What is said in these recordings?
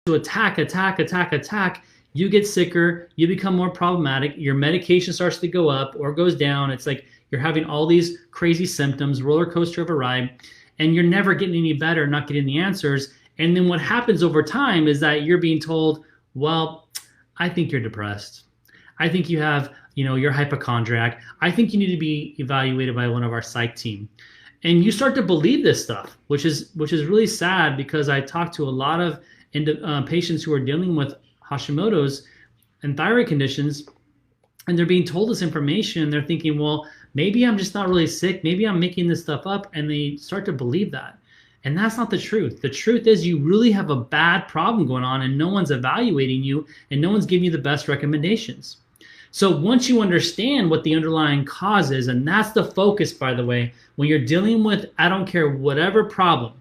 to attack, you get sicker, you become more problematic, your medication starts to go up or goes down. It's like you're having all these crazy symptoms, roller coaster of a ride, and you're never getting any better, not getting the answers. And then what happens over time is that you're being told, well, I think you're depressed. I think you have, you're hypochondriac. I think you need to be evaluated by one of our psych team. And you start to believe this stuff, which is really sad, because I talk to a lot of patients who are dealing with Hashimoto's and thyroid conditions, and they're being told this information. They're thinking, well, maybe I'm just not really sick. Maybe I'm making this stuff up. And they start to believe that. And that's not the truth. The truth is you really have a bad problem going on, and no one's evaluating you, and no one's giving you the best recommendations. So once you understand what the underlying cause is, and that's the focus, by the way, when you're dealing with, I don't care, whatever problem,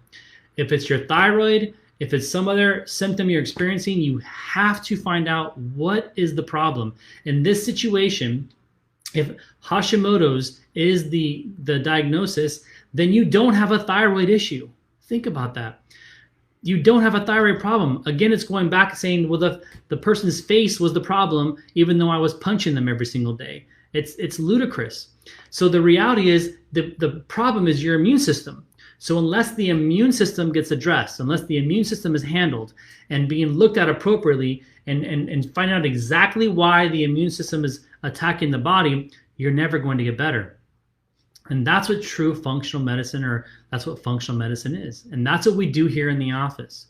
if it's your thyroid, if it's some other symptom you're experiencing, you have to find out what is the problem. In this situation, if Hashimoto's is the diagnosis, then you don't have a thyroid issue. Think about that. You don't have a thyroid problem. Again, it's going back saying, well, the person's face was the problem, even though I was punching them every single day. It's ludicrous. So the reality is the problem is your immune system. So unless the immune system gets addressed, unless the immune system is handled and being looked at appropriately and find out exactly why the immune system is attacking the body, you're never going to get better. And that's what true functional medicine, or that's what functional medicine is. And that's what we do here in the office.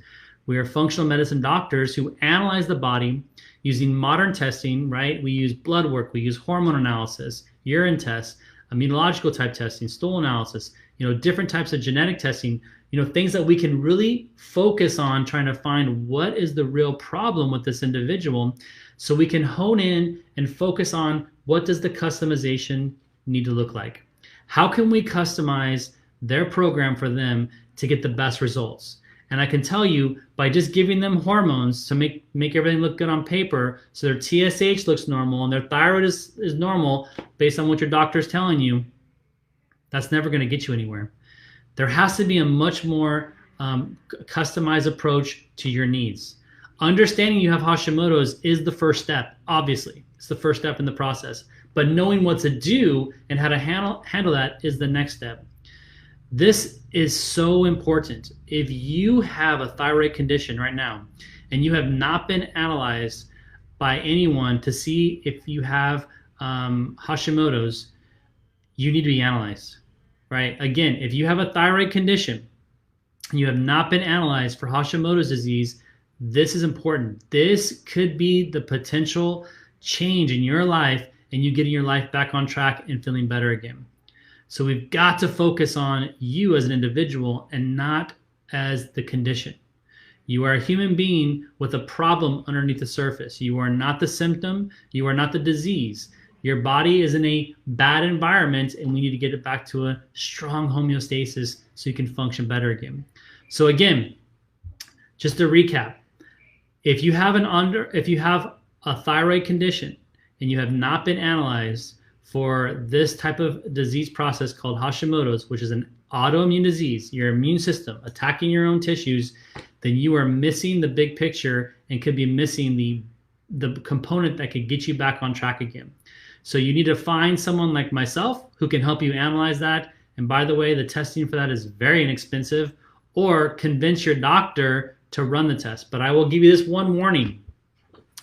We are functional medicine doctors who analyze the body using modern testing, right? We use blood work, we use hormone analysis, urine tests, immunological type testing, stool analysis, different types of genetic testing, things that we can really focus on trying to find what is the real problem with this individual, so we can hone in and focus on what does the customization need to look like. How can we customize their program for them to get the best results? And I can tell you, by just giving them hormones to make everything look good on paper, so their TSH looks normal and their thyroid is normal based on what your doctor is telling you, that's never going to get you anywhere. There has to be a much more customized approach to your needs. Understanding you have Hashimoto's is the first step, obviously. It's the first step in the process. But knowing what to do and how to handle that is the next step. This is so important. If you have a thyroid condition right now and you have not been analyzed by anyone to see if you have Hashimoto's, you need to be analyzed, right? Again, if you have a thyroid condition and you have not been analyzed for Hashimoto's disease, this is important. This could be the potential change in your life and you getting your life back on track and feeling better again. So we've got to focus on you as an individual and not as the condition. You are a human being with a problem underneath the surface. You are not the symptom. You are not the disease. Your body is in a bad environment, and we need to get it back to a strong homeostasis so you can function better again. So again, just to recap, if you have a thyroid condition and you have not been analyzed for this type of disease process called Hashimoto's, which is an autoimmune disease, your immune system attacking your own tissues, then you are missing the big picture and could be missing the component that could get you back on track again. So you need to find someone like myself who can help you analyze that. And by the way, the testing for that is very inexpensive, or convince your doctor to run the test. But I will give you this one warning.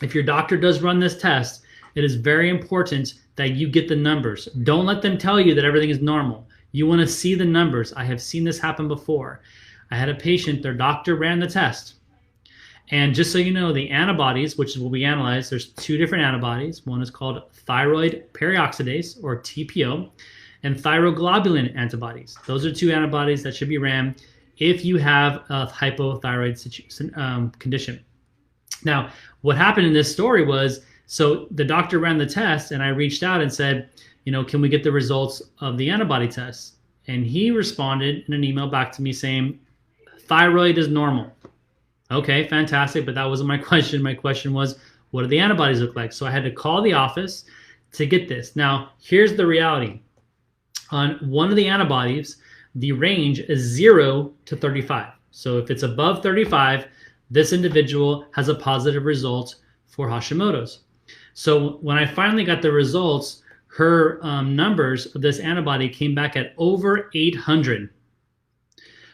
If your doctor does run this test, it is very important that you get the numbers. Don't let them tell you that everything is normal. You want to see the numbers. I have seen this happen before. I had a patient, their doctor ran the test. And just so you know, the antibodies, which is what we analyze, there's two different antibodies. One is called thyroid peroxidase, or TPO, and thyroglobulin antibodies. Those are two antibodies that should be ran if you have a hypothyroid condition. Now, what happened in this story was, so the doctor ran the test, and I reached out and said, can we get the results of the antibody test? And he responded in an email back to me saying, thyroid is normal. Okay, fantastic, but that wasn't my question. My question was, what do the antibodies look like? So I had to call the office to get this. Now, here's the reality. On one of the antibodies, the range is 0 to 35. So if it's above 35, this individual has a positive result for Hashimoto's. So when I finally got the results, her numbers of this antibody came back at over 800.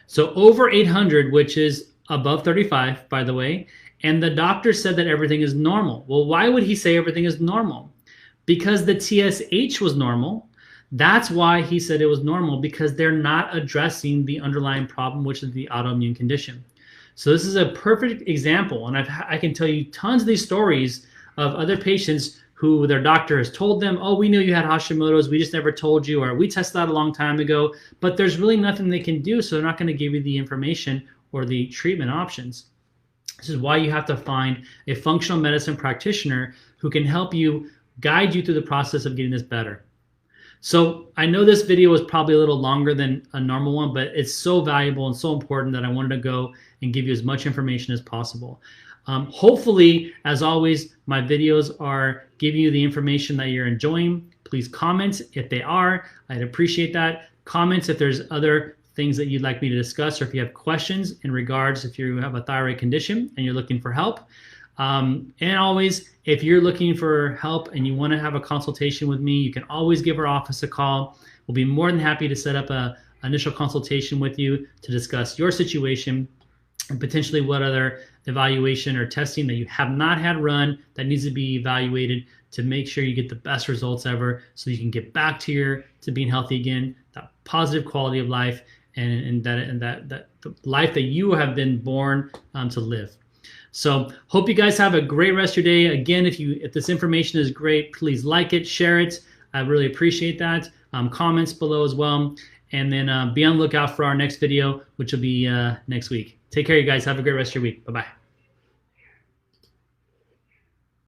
So over 800, which is above 35, by the way, and the doctor said that everything is normal. Well, why would he say everything is normal? Because the TSH was normal. That's why he said it was normal, because they're not addressing the underlying problem, which is the autoimmune condition. So this is a perfect example, and I can tell you tons of these stories of other patients who their doctor has told them, oh, we knew you had Hashimoto's, we just never told you, or we tested that a long time ago, but there's really nothing they can do, so they're not going to give you the information or the treatment options. This is why you have to find a functional medicine practitioner who can help you, guide you through the process of getting this better. So I know this video was probably a little longer than a normal one, but it's so valuable and so important that I wanted to go and give you as much information as possible. Hopefully, as always, my videos are giving you the information that you're enjoying. Please comment if they are. I'd appreciate that. Comments if there's other things that you'd like me to discuss, or if you have questions in regards if you have a thyroid condition and you're looking for help. And always, if you're looking for help and you want to have a consultation with me, you can always give our office a call. We'll be more than happy to set up an initial consultation with you to discuss your situation and potentially what other evaluation or testing that you have not had run that needs to be evaluated to make sure you get the best results ever, so you can get back to being healthy again, that positive quality of life, and that the life that you have been born to live. So hope you guys have a great rest of your day. Again, if this information is great, please like it, share it. I really appreciate that. Comments below as well. And then be on the lookout for our next video, which will be next week. Take care, you guys. Have a great rest of your week. Bye-bye.